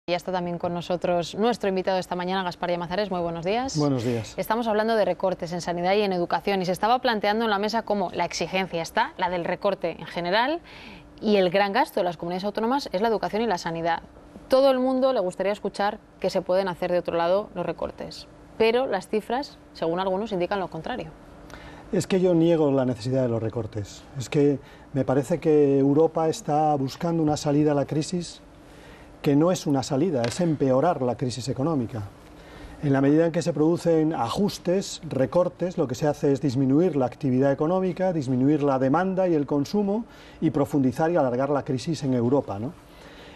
Ya está también con nosotros nuestro invitado esta mañana, Gaspar Llamazares. Muy buenos días. Buenos días. Estamos hablando de recortes en sanidad y en educación y se estaba planteando en la mesa cómo la exigencia está, la del recorte en general, y el gran gasto de las comunidades autónomas es la educación y la sanidad. Todo el mundo le gustaría escuchar que se pueden hacer de otro lado los recortes, pero las cifras, según algunos, indican lo contrario. Es que yo niego la necesidad de los recortes. Es que me parece que Europa está buscando una salida a la crisis que no es una salida, es empeorar la crisis económica. En la medida en que se producen ajustes, recortes, lo que se hace es disminuir la actividad económica, disminuir la demanda y el consumo y profundizar y alargar la crisis en Europa, ¿no?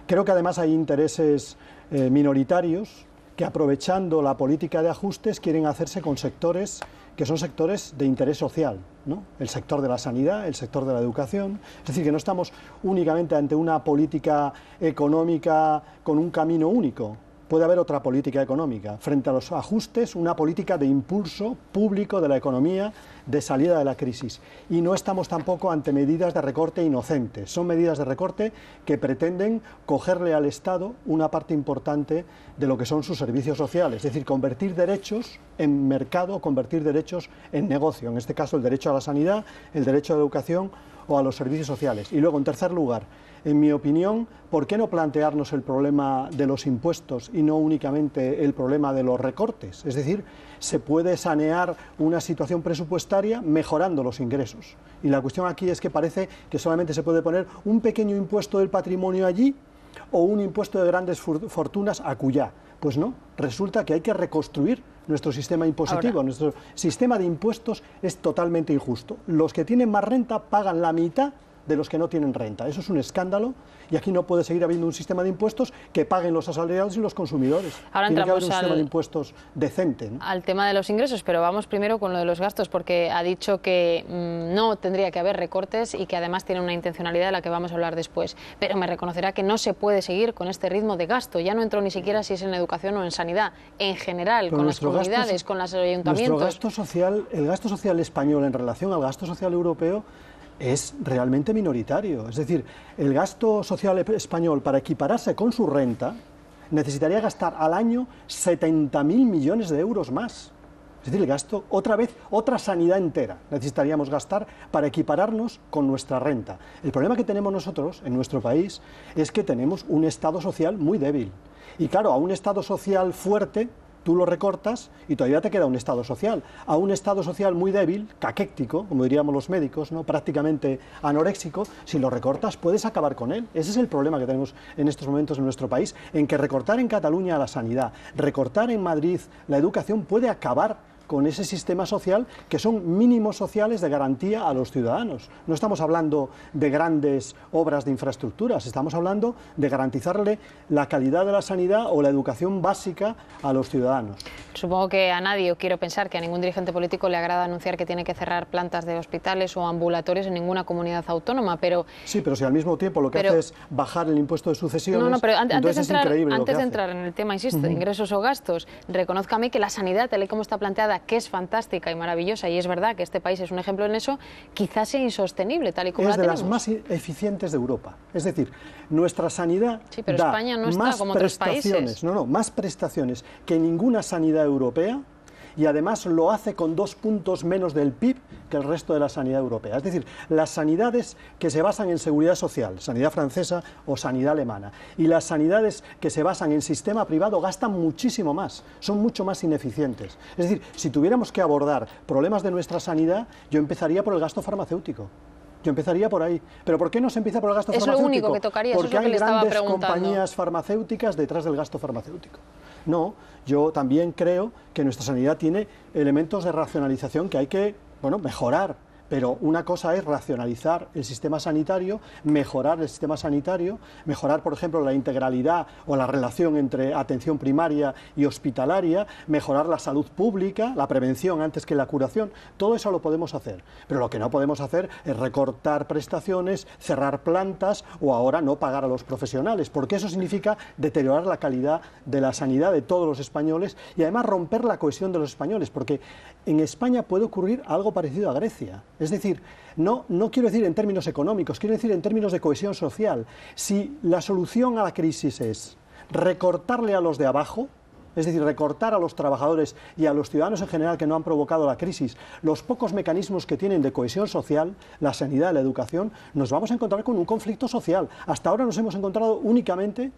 Creo que además hay intereses minoritarios que, aprovechando la política de ajustes, quieren hacerse con sectores que son sectores de interés social, ¿no? El sector de la sanidad, el sector de la educación. Es decir, que no estamos únicamente ante una política económica con un camino único. Puede haber otra política económica. Frente a los ajustes, una política de impulso público de la economía, de salida de la crisis. Y no estamos tampoco ante medidas de recorte inocentes. Son medidas de recorte que pretenden cogerle al Estado una parte importante de lo que son sus servicios sociales. Es decir, convertir derechos en mercado, convertir derechos en negocio. En este caso, el derecho a la sanidad, el derecho a la educación o a los servicios sociales. Y luego, en tercer lugar, en mi opinión, ¿por qué no plantearnos el problema de los impuestos y no únicamente el problema de los recortes? Es decir, se puede sanear una situación presupuestaria mejorando los ingresos. Y la cuestión aquí es que parece que solamente se puede poner un pequeño impuesto del patrimonio allí o un impuesto de grandes fortunas acullá. Pues no, resulta que hay que reconstruir nuestro sistema impositivo. Ahora, nuestro sistema de impuestos es totalmente injusto. Los que tienen más renta pagan la mitad de los que no tienen renta. Eso es un escándalo y aquí no puede seguir habiendo un sistema de impuestos que paguen los asalariados y los consumidores. Ahora tiene que haber un entramos sistema de impuestos decente, ¿no? Al tema de los ingresos, pero vamos primero con lo de los gastos, porque ha dicho que no tendría que haber recortes y que además tiene una intencionalidad de la que vamos a hablar después. Pero me reconocerá que no se puede seguir con este ritmo de gasto. Ya no entro ni siquiera si es en educación o en sanidad. En general, pero con las comunidades, con los ayuntamientos. Nuestro gasto social, el gasto social español en relación al gasto social europeo es realmente minoritario. Es decir, el gasto social español, para equipararse con su renta, necesitaría gastar al año 70.000 millones de euros más. Es decir, el gasto, otra sanidad entera necesitaríamos gastar para equipararnos con nuestra renta. El problema que tenemos nosotros en nuestro país es que tenemos un Estado social muy débil. Y claro, a un Estado social fuerte tú lo recortas y todavía te queda un Estado social. A un Estado social muy débil, caquéctico, como diríamos los médicos, ¿no? Prácticamente anoréxico, si lo recortas puedes acabar con él. Ese es el problema que tenemos en estos momentos en nuestro país, en que recortar en Cataluña la sanidad, recortar en Madrid la educación puede acabar con ese sistema social que son mínimos sociales de garantía a los ciudadanos. No estamos hablando de grandes obras de infraestructuras, estamos hablando de garantizarle la calidad de la sanidad o la educación básica a los ciudadanos. Supongo que a nadie, o quiero pensar que a ningún dirigente político le agrada anunciar que tiene que cerrar plantas de hospitales o ambulatorios en ninguna comunidad autónoma, pero... Sí, pero si al mismo tiempo lo que hace es bajar el impuesto de sucesiones, no, pero antes de entrar en el tema, insisto, de ingresos o gastos, reconózcame que la sanidad, tal y como está planteada, que es fantástica y maravillosa, y es verdad que este país es un ejemplo en eso, quizás sea insostenible, tal y como la tenemos. Es de las más eficientes de Europa. Es decir, nuestra sanidad pero da España no está más como otros países. Más prestaciones que ninguna sanidad europea, y además lo hace con 2 puntos menos del PIB que el resto de la sanidad europea. Es decir, las sanidades que se basan en seguridad social, sanidad francesa o sanidad alemana, y las sanidades que se basan en sistema privado gastan muchísimo más, son mucho más ineficientes. Es decir, si tuviéramos que abordar problemas de nuestra sanidad, yo empezaría por el gasto farmacéutico. Yo empezaría por ahí. ¿Pero por qué no se empieza por el gasto farmacéutico? Es lo único que tocaría, porque eso es lo que le estaba preguntando. Porque hay grandes compañías farmacéuticas detrás del gasto farmacéutico. No, yo también creo que nuestra sanidad tiene elementos de racionalización que hay que, mejorar. Pero una cosa es racionalizar el sistema sanitario, mejorar el sistema sanitario, mejorar, por ejemplo, la integralidad o la relación entre atención primaria y hospitalaria, mejorar la salud pública, la prevención antes que la curación. Todo eso lo podemos hacer. Pero lo que no podemos hacer es recortar prestaciones, cerrar plantas o ahora no pagar a los profesionales, porque eso significa deteriorar la calidad de la sanidad de todos los españoles y además romper la cohesión de los españoles, porque en España puede ocurrir algo parecido a Grecia. Es decir, no quiero decir en términos económicos, quiero decir en términos de cohesión social. Si la solución a la crisis es recortarle a los de abajo, es decir, recortar a los trabajadores y a los ciudadanos en general que no han provocado la crisis, los pocos mecanismos que tienen de cohesión social, la sanidad, la educación, nos vamos a encontrar con un conflicto social. Hasta ahora nos hemos encontrado únicamente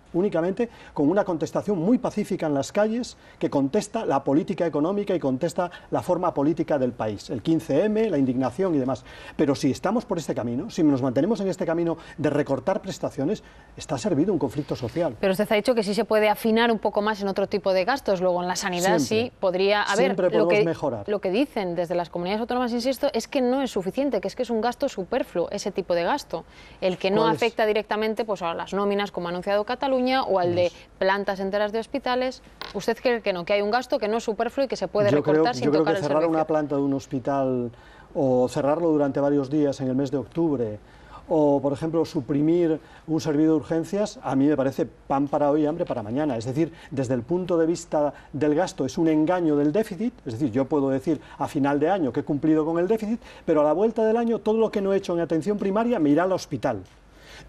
con una contestación muy pacífica en las calles que contesta la política económica y contesta la forma política del país, el 15M, la indignación y demás. Pero si estamos por este camino, si nos mantenemos en este camino de recortar prestaciones, está servido un conflicto social. Pero usted ha dicho que sí se puede afinar un poco más en otro tipo de gastos, luego en la sanidad sí podría haber. Siempre podemos mejorar. Lo que dicen desde las comunidades autónomas, insisto, es que no es suficiente, que es un gasto superfluo ese tipo de gasto, el que no afecta directamente pues a las nóminas, como ha anunciado Cataluña, o al de plantas enteras de hospitales. ¿Usted cree que no, que hay un gasto que no es superfluo y que se puede recortar sin tocar el servicio? Yo creo que cerrar una planta de un hospital o cerrarlo durante varios días en el mes de octubre, o, por ejemplo, suprimir un servicio de urgencias, a mí me parece pan para hoy y hambre para mañana. Es decir, desde el punto de vista del gasto es un engaño del déficit, es decir, yo puedo decir a final de año que he cumplido con el déficit, pero a la vuelta del año todo lo que no he hecho en atención primaria me irá al hospital.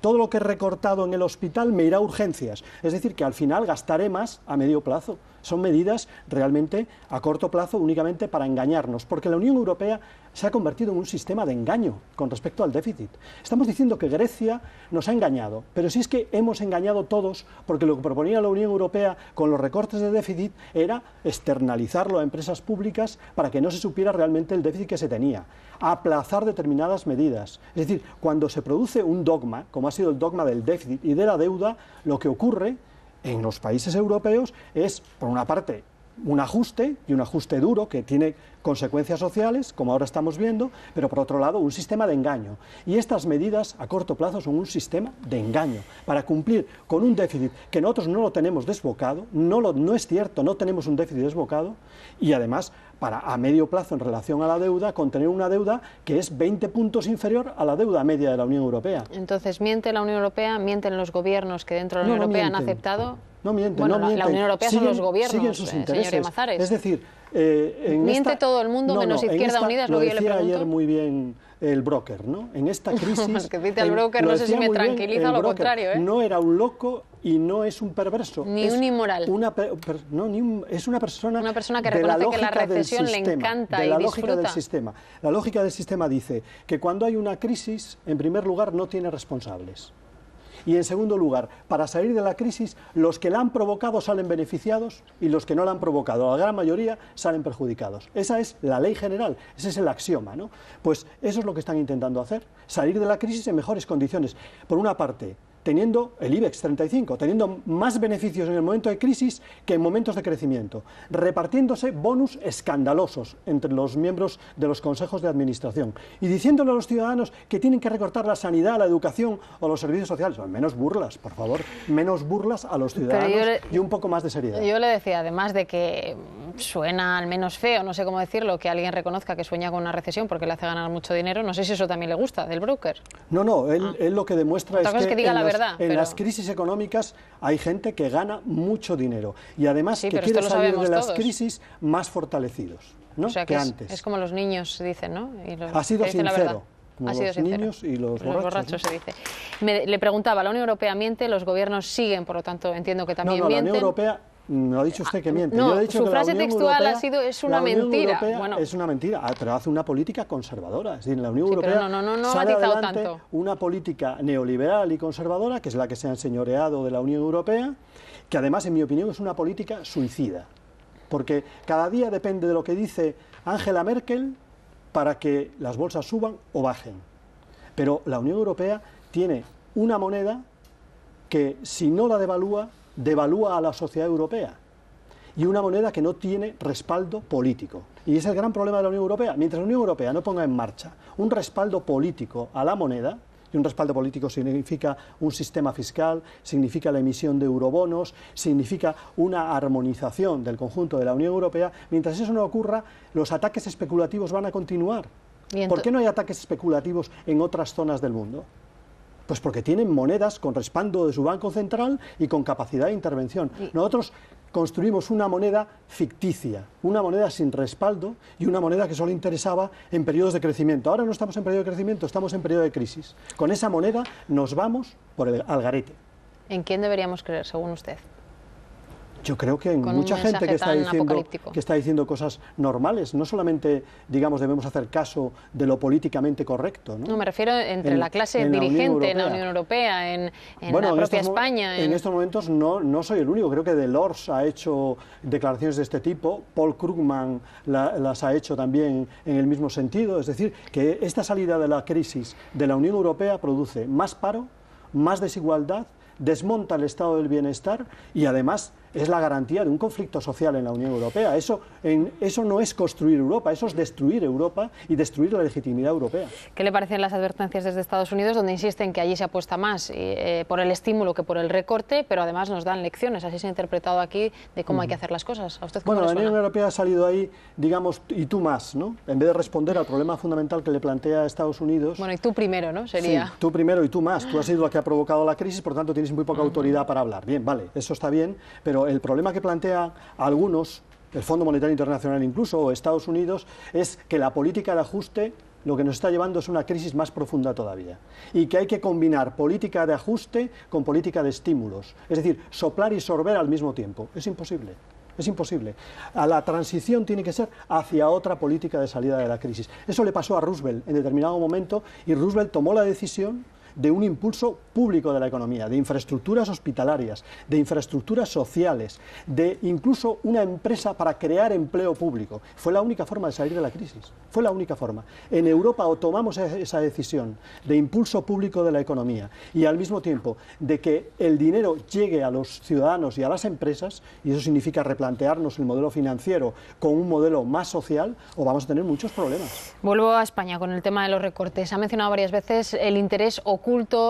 Todo lo que he recortado en el hospital me irá a urgencias. Es decir, que al final gastaré más a medio plazo. Son medidas realmente a corto plazo únicamente para engañarnos, porque la Unión Europea se ha convertido en un sistema de engaño con respecto al déficit. Estamos diciendo que Grecia nos ha engañado, pero si es que hemos engañado todos, porque lo que proponía la Unión Europea con los recortes de déficit era externalizarlo a empresas públicas para que no se supiera realmente el déficit que se tenía, aplazar determinadas medidas. Es decir, cuando se produce un dogma, como ha sido el dogma del déficit y de la deuda, lo que ocurre en los países europeos es, por una parte, un ajuste, y un ajuste duro que tiene consecuencias sociales, como ahora estamos viendo, pero por otro lado un sistema de engaño. Y estas medidas a corto plazo son un sistema de engaño para cumplir con un déficit que nosotros no lo tenemos desbocado, no es cierto, no tenemos un déficit desbocado, y además para a medio plazo en relación a la deuda, contener una deuda que es 20 puntos inferior a la deuda media de la Unión Europea. Entonces, ¿miente la Unión Europea? ¿Mienten los gobiernos que dentro de la Unión Europea han aceptado? No mienten, bueno, no mienten. La Unión Europea son los gobiernos, siguen sus intereses. Señor Llamazares. Es decir, ¿miente todo el mundo menos Izquierda Unida? Es lo que yo le pregunto. Lo decía ayer muy bien el broker, ¿no? En esta crisis... que cite al broker, no sé si me tranquiliza, lo contrario, ¿eh? No era un loco y no es un perverso. Ni un inmoral. Es una persona... Una persona que reconoce que la recesión le encanta y disfruta. La lógica del sistema. La lógica del sistema dice que cuando hay una crisis, en primer lugar, no tiene responsables. Y en segundo lugar, para salir de la crisis, los que la han provocado salen beneficiados y los que no la han provocado, la gran mayoría, salen perjudicados. Esa es la ley general, ese es el axioma, ¿no? Pues eso es lo que están intentando hacer, salir de la crisis en mejores condiciones. Por una parte, teniendo el IBEX 35, teniendo más beneficios en el momento de crisis que en momentos de crecimiento, repartiéndose bonus escandalosos entre los miembros de los consejos de administración y diciéndole a los ciudadanos que tienen que recortar la sanidad, la educación o los servicios sociales. Bueno, menos burlas, por favor, menos burlas a los ciudadanos y un poco más de seriedad. Yo le decía, además de que suena al menos feo, no sé cómo decirlo, que alguien reconozca que sueña con una recesión porque le hace ganar mucho dinero, no sé si eso también le gusta del broker. No, él lo que demuestra es que diga la verdad. Las crisis económicas hay gente que gana mucho dinero y además sí, que quiere salir de las crisis más fortalecidos, ¿no? O sea, que antes. Es como los niños dicen, ¿no? Ha sido sincero. Como los niños y los borrachos, ¿no? Se dice. Le preguntaba, ¿la Unión Europea miente? ¿Los gobiernos siguen, por lo tanto, entiendo que también mienten? La Unión Europea... No ha dicho usted que miente. No, yo he dicho su que frase la Unión textual Europea, ha sido es una mentira. Bueno, es una mentira, pero hace una política conservadora. Es decir, la Unión Europea pero no sale ha matizado adelante tanto. Una política neoliberal y conservadora, que es la que se ha enseñoreado de la Unión Europea, que además, en mi opinión, es una política suicida. Porque cada día depende de lo que dice Angela Merkel para que las bolsas suban o bajen. Pero la Unión Europea tiene una moneda que, si no la devalúa a la sociedad europea, y una moneda que no tiene respaldo político. Y es el gran problema de la Unión Europea. Mientras la Unión Europea no ponga en marcha un respaldo político a la moneda, y un respaldo político significa un sistema fiscal, significa la emisión de eurobonos, significa una armonización del conjunto de la Unión Europea, mientras eso no ocurra, los ataques especulativos van a continuar. ¿Por qué no hay ataques especulativos en otras zonas del mundo? Pues porque tienen monedas con respaldo de su Banco Central y con capacidad de intervención. Nosotros construimos una moneda ficticia, una moneda sin respaldo y una moneda que solo interesaba en periodos de crecimiento. Ahora no estamos en periodo de crecimiento, estamos en periodo de crisis. Con esa moneda nos vamos por el algarete. ¿En quién deberíamos creer, según usted? Yo creo que hay con mucha un gente mensaje que está diciendo cosas normales. No solamente, digamos, debemos hacer caso de lo políticamente correcto, ¿no? No, me refiero entre la clase dirigente en la Unión Europea, en la propia España. En estos momentos no soy el único. Creo que Delors ha hecho declaraciones de este tipo. Paul Krugman las ha hecho también en el mismo sentido. Es decir, que esta salida de la crisis de la Unión Europea produce más paro, más desigualdad, desmonta el estado del bienestar y además es la garantía de un conflicto social en la Unión Europea. Eso no es construir Europa, eso es destruir Europa y destruir la legitimidad europea. ¿Qué le parecen las advertencias desde Estados Unidos, donde insisten que allí se apuesta más por el estímulo que por el recorte, pero además nos dan lecciones, así se ha interpretado aquí, de cómo hay que hacer las cosas? ¿A usted cómo le suena? La Unión Europea ha salido ahí, digamos, y tú más, ¿no? En vez de responder al problema fundamental que le plantea a Estados Unidos... Bueno, y tú primero, ¿no? Sería... Sí, tú primero y tú más. Tú has sido la que ha provocado la crisis, por tanto tienes muy poca autoridad para hablar. Bien, vale, eso está bien, pero el problema que plantea algunos, el Fondo Monetario Internacional incluso, o Estados Unidos, es que la política de ajuste lo que nos está llevando es una crisis más profunda todavía. Y que hay que combinar política de ajuste con política de estímulos. Es decir, soplar y sorber al mismo tiempo. Es imposible. Es imposible. La transición tiene que ser hacia otra política de salida de la crisis. Eso le pasó a Roosevelt en determinado momento y Roosevelt tomó la decisión de un impulso público de la economía, de infraestructuras hospitalarias, de infraestructuras sociales, de incluso una empresa para crear empleo público. Fue la única forma de salir de la crisis, fue la única forma. En Europa o tomamos esa decisión de impulso público de la economía y al mismo tiempo de que el dinero llegue a los ciudadanos y a las empresas, y eso significa replantearnos el modelo financiero con un modelo más social, o vamos a tener muchos problemas. Vuelvo a España con el tema de los recortes. Ha mencionado varias veces el interés oculto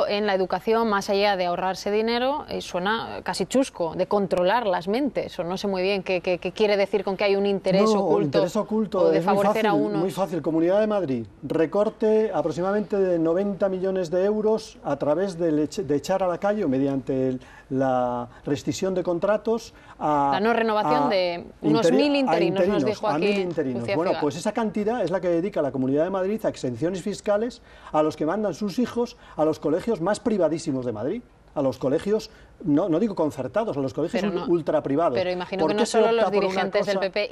en la educación, más allá de ahorrarse dinero, y suena casi chusco, de controlar las mentes, o no sé muy bien qué quiere decir con que hay un interés oculto o de favorecer a unos. Muy fácil. Comunidad de Madrid, recorte aproximadamente de 90 millones de euros a través de echar a la calle o mediante la rescisión de contratos la no renovación de unos 1.000 interinos, nos dijo aquí. 1.000 interinos. Bueno, pues esa cantidad es la que dedica la Comunidad de Madrid a exenciones fiscales a los que mandan sus hijos a los colegios más privadísimos de Madrid, a los colegios, no digo concertados, a los colegios ultra privados. Pero imagino que no solo los dirigentes del PP,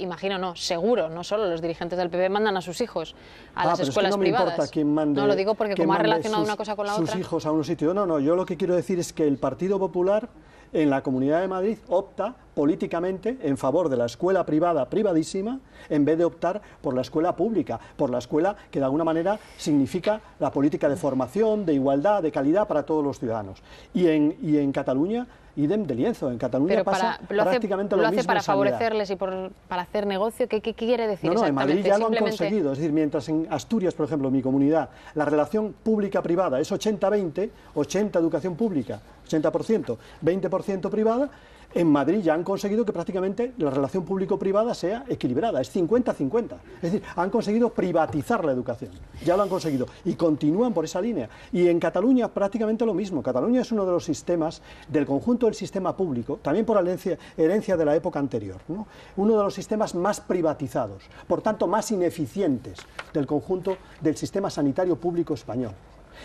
seguro, no solo los dirigentes del PP mandan a sus hijos a las escuelas privadas. No me importa quién mande. No, lo digo porque como ha relacionado una cosa con la otra. Sus hijos a un sitio. No, yo lo que quiero decir es que el Partido Popular en la Comunidad de Madrid opta políticamente en favor de la escuela privada privadísima en vez de optar por la escuela pública, por la escuela que de alguna manera significa la política de formación, de igualdad, de calidad para todos los ciudadanos. Y en Cataluña, idem de lienzo, en Cataluña pasa prácticamente lo mismo. ¿Lo hace para favorecerles y para hacer negocio? ¿Qué quiere decir exactamente? No, en Madrid ya lo han conseguido. Es decir, mientras en Asturias, por ejemplo, mi comunidad, la relación pública-privada es 80-20, 80 educación pública, 80%, 20% privada, en Madrid ya han conseguido que prácticamente la relación público-privada sea equilibrada, es 50-50. Es decir, han conseguido privatizar la educación, ya lo han conseguido, y continúan por esa línea. Y en Cataluña prácticamente lo mismo. Cataluña es uno de los sistemas, del conjunto del sistema público, también por herencia de la época anterior, ¿no? Uno de los sistemas más privatizados, por tanto más ineficientes del conjunto del sistema sanitario público español.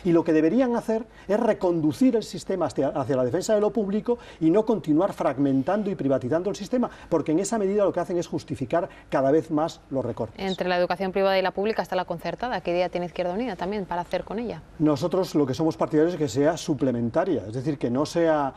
Y lo que deberían hacer es reconducir el sistema hacia la defensa de lo público y no continuar fragmentando y privatizando el sistema, porque en esa medida lo que hacen es justificar cada vez más los recortes. Entre la educación privada y la pública está la concertada. ¿Qué idea tiene Izquierda Unida también para hacer con ella? Nosotros lo que somos partidarios es que sea suplementaria, es decir, que no sea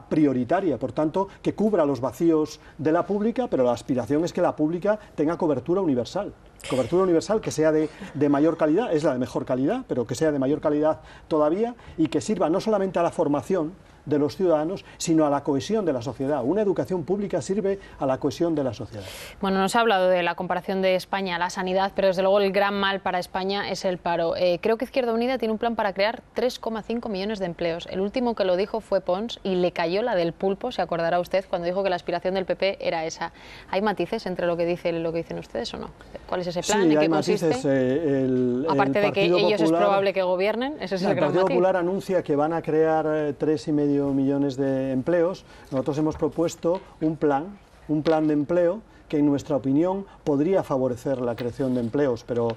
prioritaria, por tanto, que cubra los vacíos de la pública, pero la aspiración es que la pública tenga cobertura universal. Cobertura universal que sea de mayor calidad, es la de mejor calidad, pero que sea de mayor calidad todavía y que sirva no solamente a la formación de los ciudadanos, sino a la cohesión de la sociedad. Una educación pública sirve a la cohesión de la sociedad. Bueno, nos ha hablado de la comparación de España a la sanidad, pero desde luego el gran mal para España es el paro. Creo que Izquierda Unida tiene un plan para crear 3,5 millones de empleos. El último que lo dijo fue Pons y le cayó la del pulpo, se acordará usted, cuando dijo que la aspiración del PP era esa. ¿Hay matices entre lo que dicen ustedes o no? ¿Cuál es ese plan? Sí, ¿en qué consiste? Aparte de que ellos es probable que gobiernen, ese es el gran matiz. El Partido Popular anuncia que van a crear 3,5 millones de empleos. Nosotros hemos propuesto un plan de empleo que en nuestra opinión podría favorecer la creación de empleos, pero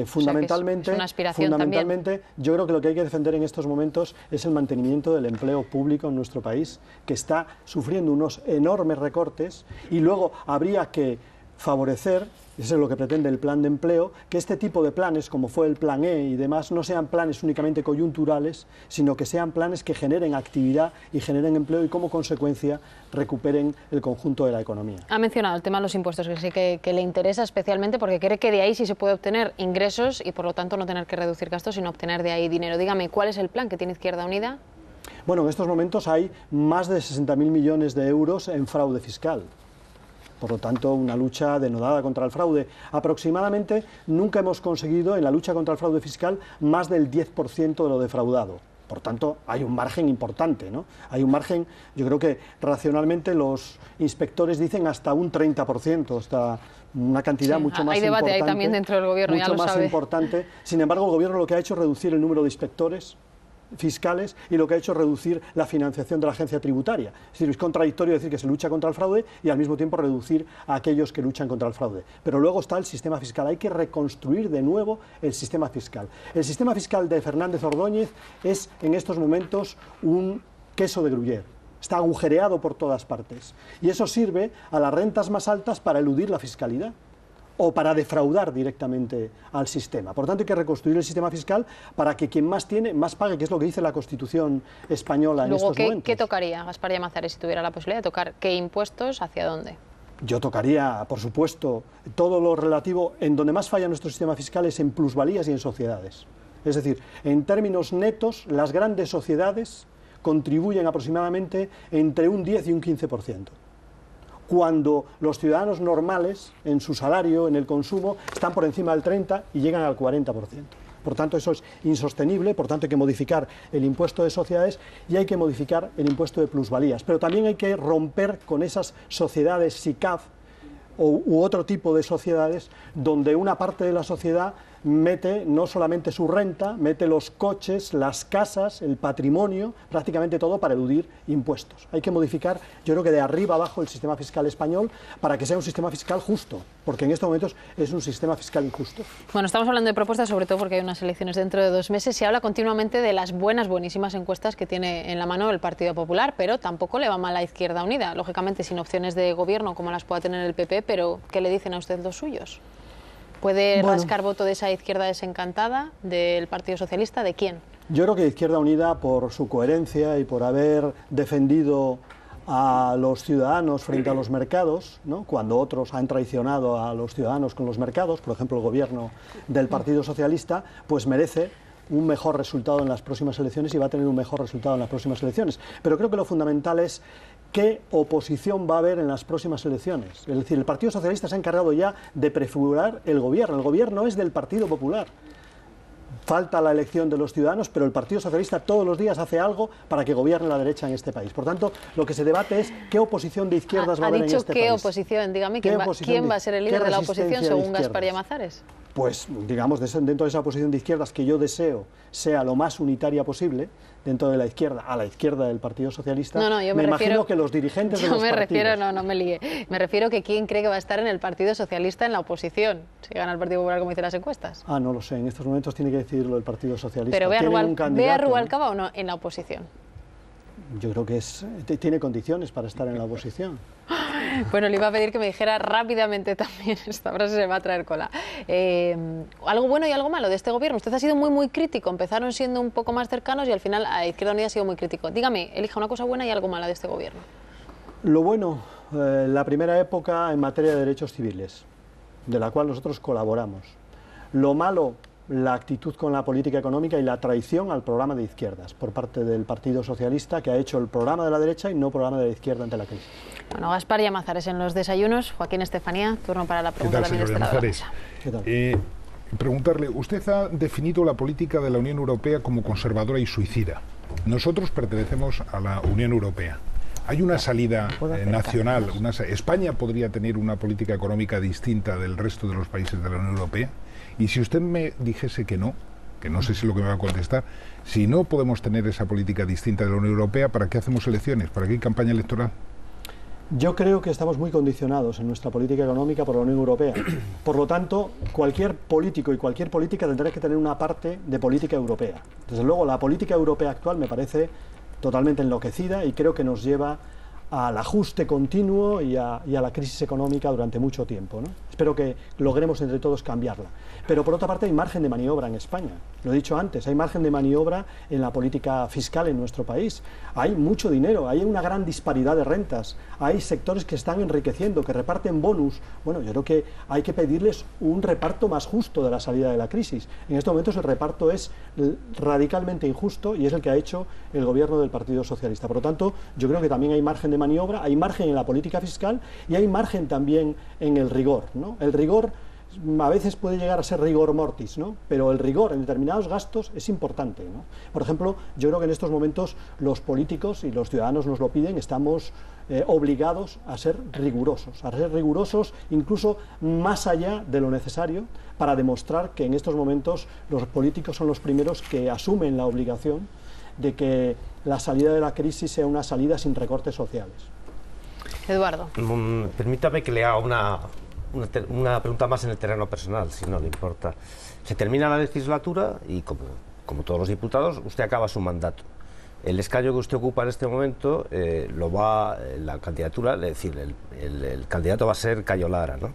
fundamentalmente, es una aspiración también. Yo creo que lo que hay que defender en estos momentos es el mantenimiento del empleo público en nuestro país, que está sufriendo unos enormes recortes, y luego habría que favorecer, eso es lo que pretende el plan de empleo, que este tipo de planes, como fue el plan E y demás, no sean planes únicamente coyunturales, sino que sean planes que generen actividad y generen empleo y como consecuencia recuperen el conjunto de la economía. Ha mencionado el tema de los impuestos, que sí que le interesa especialmente porque cree que de ahí sí se puede obtener ingresos y por lo tanto no tener que reducir gastos, sino obtener de ahí dinero. Dígame, ¿cuál es el plan que tiene Izquierda Unida? Bueno, en estos momentos hay más de 60.000 millones de euros en fraude fiscal. Por lo tanto, una lucha denodada contra el fraude. Aproximadamente nunca hemos conseguido en la lucha contra el fraude fiscal más del 10% de lo defraudado. Por tanto, hay un margen importante, ¿no? Hay un margen, yo creo que racionalmente los inspectores dicen hasta un 30%, hasta una cantidad mucho más importante. Hay debate ahí también dentro del gobierno, ya lo sabe. Mucho más importante. Sin embargo, el gobierno lo que ha hecho es reducir el número de inspectores fiscales y lo que ha hecho es reducir la financiación de la agencia tributaria. Es decir, es contradictorio decir que se lucha contra el fraude y al mismo tiempo reducir a aquellos que luchan contra el fraude. Pero luego está el sistema fiscal. Hay que reconstruir de nuevo el sistema fiscal. El sistema fiscal de Fernández Ordóñez es en estos momentos un queso de Gruyère. Está agujereado por todas partes. Y eso sirve a las rentas más altas para eludir la fiscalidad o para defraudar directamente al sistema. Por tanto, hay que reconstruir el sistema fiscal para que quien más tiene, más pague, que es lo que dice la Constitución española en estos momentos. ¿Qué tocaría Gaspar Llamazares si tuviera la posibilidad de tocar qué impuestos, hacia dónde? Yo tocaría, por supuesto, todo lo relativo, en donde más falla nuestro sistema fiscal es en plusvalías y en sociedades. Es decir, en términos netos, las grandes sociedades contribuyen aproximadamente entre un 10 y un 15%. Cuando los ciudadanos normales, en su salario, en el consumo, están por encima del 30% y llegan al 40%. Por tanto, eso es insostenible, por tanto hay que modificar el impuesto de sociedades y hay que modificar el impuesto de plusvalías. Pero también hay que romper con esas sociedades SICAV u otro tipo de sociedades donde una parte de la sociedad mete no solamente su renta, mete los coches, las casas, el patrimonio, prácticamente todo para eludir impuestos. Hay que modificar, yo creo que de arriba abajo, el sistema fiscal español para que sea un sistema fiscal justo, porque en estos momentos es un sistema fiscal injusto. Bueno, estamos hablando de propuestas, sobre todo porque hay unas elecciones dentro de 2 meses. Se habla continuamente de las buenísimas encuestas que tiene en la mano el Partido Popular, pero tampoco le va mal a Izquierda Unida, lógicamente sin opciones de gobierno como las pueda tener el PP, pero ¿qué le dicen a usted los suyos? ¿Puede rascar voto de esa izquierda desencantada del Partido Socialista? ¿De quién? Yo creo que Izquierda Unida, por su coherencia y por haber defendido a los ciudadanos frente a los mercados, ¿no?, cuando otros han traicionado a los ciudadanos con los mercados, por ejemplo el gobierno del Partido Socialista, pues merece un mejor resultado en las próximas elecciones y va a tener un mejor resultado en las próximas elecciones. Pero creo que lo fundamental es qué oposición va a haber en las próximas elecciones. Es decir, el Partido Socialista se ha encargado ya de prefigurar el gobierno es del Partido Popular. Falta la elección de los ciudadanos, pero el Partido Socialista todos los días hace algo para que gobierne la derecha en este país. Por tanto, lo que se debate es qué oposición de izquierdas va a haber en este país. Ha dicho qué oposición, dígame, ¿quién va a ser el líder de la oposición según Gaspar Llamazares? Pues, digamos, dentro de esa oposición de izquierdas que yo deseo sea lo más unitaria posible, dentro de la izquierda, a la izquierda del Partido Socialista, yo me imagino que los dirigentes de los partidos... No me líe. Me refiero que quién cree que va a estar en el Partido Socialista en la oposición, si gana el Partido Popular como dicen las encuestas. No lo sé, en estos momentos tiene que decidirlo el Partido Socialista. Pero ¿ve a Rubalcaba o no en la oposición? Yo creo que tiene condiciones para estar en la oposición. Bueno, le iba a pedir que me dijera rápidamente también, esta frase se va a traer cola, algo bueno y algo malo de este gobierno. Usted ha sido muy crítico, empezaron siendo un poco más cercanos y al final a Izquierda Unida ha sido muy crítico. Dígame, elija una cosa buena y algo mala de este gobierno. Lo bueno, la primera época en materia de derechos civiles, de la cual nosotros colaboramos. Lo malo, la actitud con la política económica y la traición al programa de izquierdas por parte del Partido Socialista, que ha hecho el programa de la derecha y no programa de la izquierda ante la crisis. Bueno, Gaspar Llamazares en los desayunos. Joaquín Estefanía, turno para la pregunta también de este lado de la mesa. ¿Qué tal? Preguntarle, usted ha definido la política de la Unión Europea como conservadora y suicida. Nosotros pertenecemos a la Unión Europea. ¿Hay una salida nacional? ¿España podría tener una política económica distinta del resto de los países de la Unión Europea? Y si usted me dijese que no sé si es lo que me va a contestar, si no podemos tener esa política distinta de la Unión Europea, ¿para qué hacemos elecciones? ¿Para qué hay campaña electoral? Yo creo que estamos muy condicionados en nuestra política económica por la Unión Europea. Por lo tanto, cualquier político y cualquier política tendrá que tener una parte de política europea. Desde luego, la política europea actual me parece totalmente enloquecida y creo que nos lleva al ajuste continuo y a la crisis económica durante mucho tiempo, ¿no? Espero que logremos entre todos cambiarla. Pero por otra parte hay margen de maniobra en España. Lo he dicho antes, hay margen de maniobra en la política fiscal en nuestro país. Hay mucho dinero, hay una gran disparidad de rentas, hay sectores que están enriqueciendo, que reparten bonus. Bueno, yo creo que hay que pedirles un reparto más justo de la salida de la crisis. En estos momentos el reparto es radicalmente injusto y es el que ha hecho el gobierno del Partido Socialista. Por lo tanto, yo creo que también hay margen de maniobra, hay margen en la política fiscal y hay margen también en el rigor, ¿no? El rigor a veces puede llegar a ser rigor mortis, ¿no? Pero el rigor en determinados gastos es importante, ¿no? Por ejemplo, yo creo que en estos momentos los políticos y los ciudadanos nos lo piden, estamos obligados a ser rigurosos incluso más allá de lo necesario para demostrar que en estos momentos los políticos son los primeros que asumen la obligación de que la salida de la crisis sea una salida sin recortes sociales. Eduardo. Permítame que le haga una pregunta más en el terreno personal, si no le importa. Se termina la legislatura y, como todos los diputados, usted acaba su mandato. El escaño que usted ocupa en este momento la candidatura, es decir, el candidato va a ser Cayo Lara, ¿no?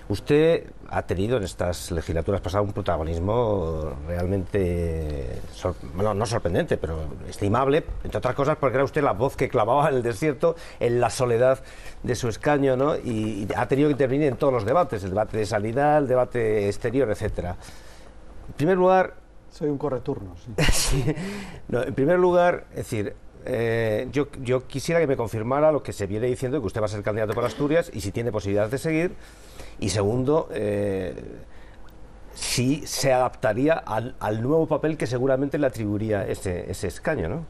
Usted ha tenido en estas legislaturas pasadas un protagonismo realmente, no sorprendente, pero estimable, entre otras cosas porque era usted la voz que clamaba en el desierto, en la soledad de su escaño, ¿no? Y ha tenido que intervenir en todos los debates, el debate de sanidad, el debate exterior, etcétera. En primer lugar... Soy un correturno, sí. Sí. No, en primer lugar, es decir... yo quisiera que me confirmara lo que se viene diciendo, que usted va a ser candidato para Asturias y si tiene posibilidades de seguir, y segundo, si se adaptaría al nuevo papel que seguramente le atribuiría ese escaño, ¿no?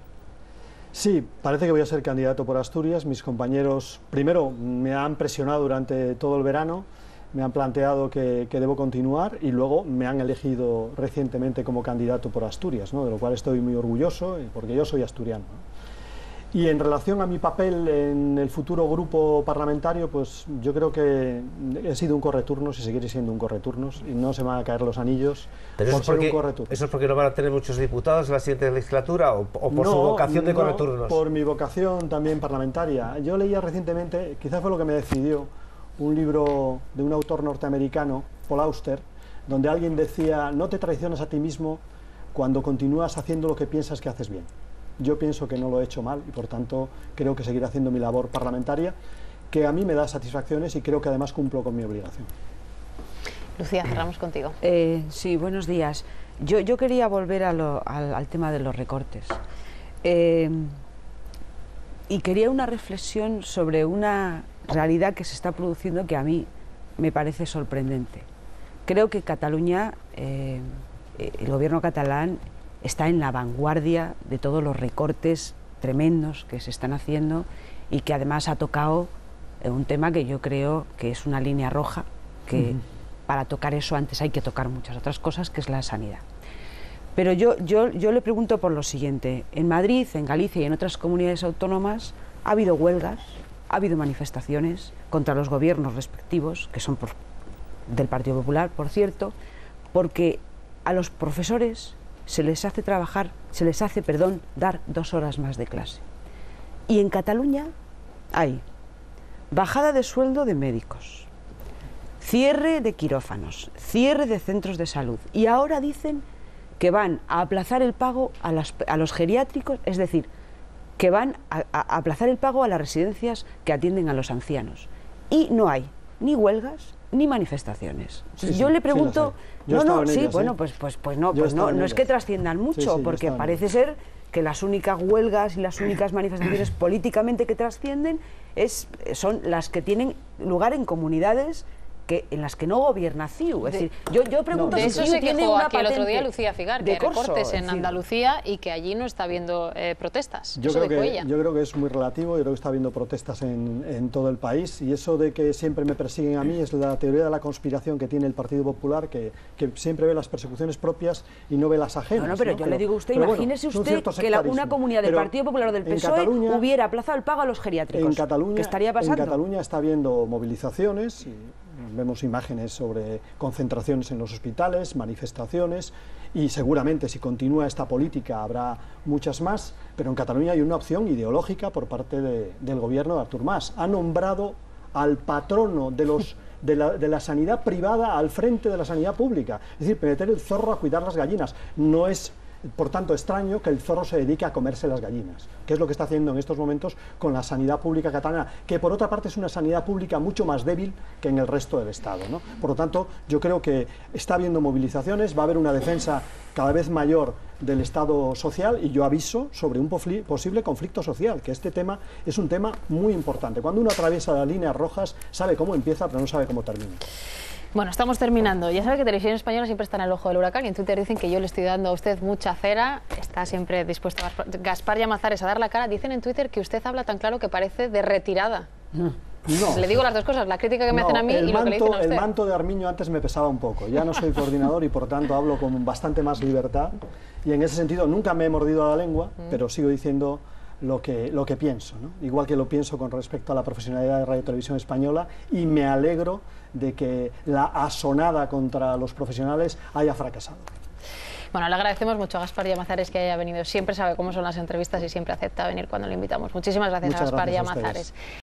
Sí, parece que voy a ser candidato por Asturias. Mis compañeros, primero, me han presionado durante todo el verano, me han planteado que debo continuar y luego me han elegido recientemente como candidato por Asturias, ¿no? De lo cual estoy muy orgulloso, porque yo soy asturiano, ¿no? Y en relación a mi papel en el futuro grupo parlamentario, pues yo creo que he sido un correturnos y seguiré siendo un correturnos y no se me van a caer los anillos por ser un correturnos. ¿Eso es porque no van a tener muchos diputados en la siguiente legislatura o por su vocación de correturnos? Por mi vocación también parlamentaria. Yo leía recientemente, quizás fue lo que me decidió, un libro de un autor norteamericano, Paul Auster, donde alguien decía: no te traicionas a ti mismo cuando continúas haciendo lo que piensas que haces bien. Yo pienso que no lo he hecho mal y por tanto creo que seguiré haciendo mi labor parlamentaria, que a mí me da satisfacciones y creo que además cumplo con mi obligación. Lucía, cerramos contigo. Sí, buenos días. Yo quería volver al tema de los recortes y quería una reflexión sobre una realidad que se está produciendo que a mí me parece sorprendente. Creo que Cataluña, el gobierno catalán, está en la vanguardia de todos los recortes tremendos que se están haciendo y que además ha tocado un tema que yo creo que es una línea roja, que para tocar eso antes hay que tocar muchas otras cosas, que es la sanidad. Pero yo le pregunto por lo siguiente: en Madrid, en Galicia y en otras comunidades autónomas ha habido huelgas, ha habido manifestaciones contra los gobiernos respectivos, que son del Partido Popular, por cierto, porque a los profesores se les hace dar 2 horas más de clase. Y en Cataluña hay bajada de sueldo de médicos, cierre de quirófanos, cierre de centros de salud, y ahora dicen que van a aplazar el pago a los geriátricos, es decir, que van a aplazar el pago a las residencias que atienden a los ancianos. Y no hay ni huelgas ni manifestaciones. Sí, yo le pregunto, no es que trasciendan mucho, porque parece ser que las únicas huelgas y las únicas manifestaciones políticamente que trascienden son las que tienen lugar en comunidades en las que no gobierna CiU. Es decir, yo pregunto de si eso CiU se tiene quejó una aquí el otro día patente Lucía Figar, que de hay corso, recortes es en decir, Andalucía y que allí no está habiendo protestas. Yo Eso creo, dijo que, ella. yo creo que es muy relativo, yo creo que está habiendo protestas en todo el país, y eso de que siempre me persiguen a mí es la teoría de la conspiración que tiene el Partido Popular, que siempre ve las persecuciones propias y no ve las ajenas. No, pero yo le digo a usted, imagínese usted que una comunidad del Partido Popular o del PSOE hubiera aplazado el pago a los geriátricos. En Cataluña, ¿qué estaría pasando? En Cataluña está habiendo movilizaciones, y vemos imágenes sobre concentraciones en los hospitales, manifestaciones, y seguramente si continúa esta política habrá muchas más, pero en Cataluña hay una opción ideológica por parte del gobierno de Artur Mas. Ha nombrado al patrono de la sanidad privada al frente de la sanidad pública. Es decir, meter el zorro a cuidar las gallinas. No es, por tanto, extraño que el zorro se dedique a comerse las gallinas, que es lo que está haciendo en estos momentos con la sanidad pública catalana, que por otra parte es una sanidad pública mucho más débil que en el resto del Estado, ¿no? Por lo tanto, yo creo que está habiendo movilizaciones, va a haber una defensa cada vez mayor del Estado social, y yo aviso sobre un posible conflicto social, que este tema es un tema muy importante. Cuando uno atraviesa las líneas rojas, sabe cómo empieza, pero no sabe cómo termina. Bueno, estamos terminando. Ya sabe que Televisión Española siempre está en el ojo del huracán, y en Twitter dicen que yo le estoy dando a usted mucha cera. Está siempre dispuesto Gaspar Llamazares a dar la cara. Dicen en Twitter que usted habla tan claro que parece de retirada. No. Le digo las dos cosas, la crítica que me hacen a mí y lo que le dicen a usted. El manto de Armiño antes me pesaba un poco. Ya no soy coordinador y por tanto hablo con bastante más libertad. Y en ese sentido nunca me he mordido la lengua, pero sigo diciendo lo que pienso, ¿no? Igual que lo pienso con respecto a la profesionalidad de Radio Televisión Española, y me alegro de que la asonada contra los profesionales haya fracasado. Bueno, le agradecemos mucho a Gaspar Llamazares que haya venido. Siempre sabe cómo son las entrevistas y siempre acepta venir cuando le invitamos. Muchísimas gracias a Gaspar Llamazares.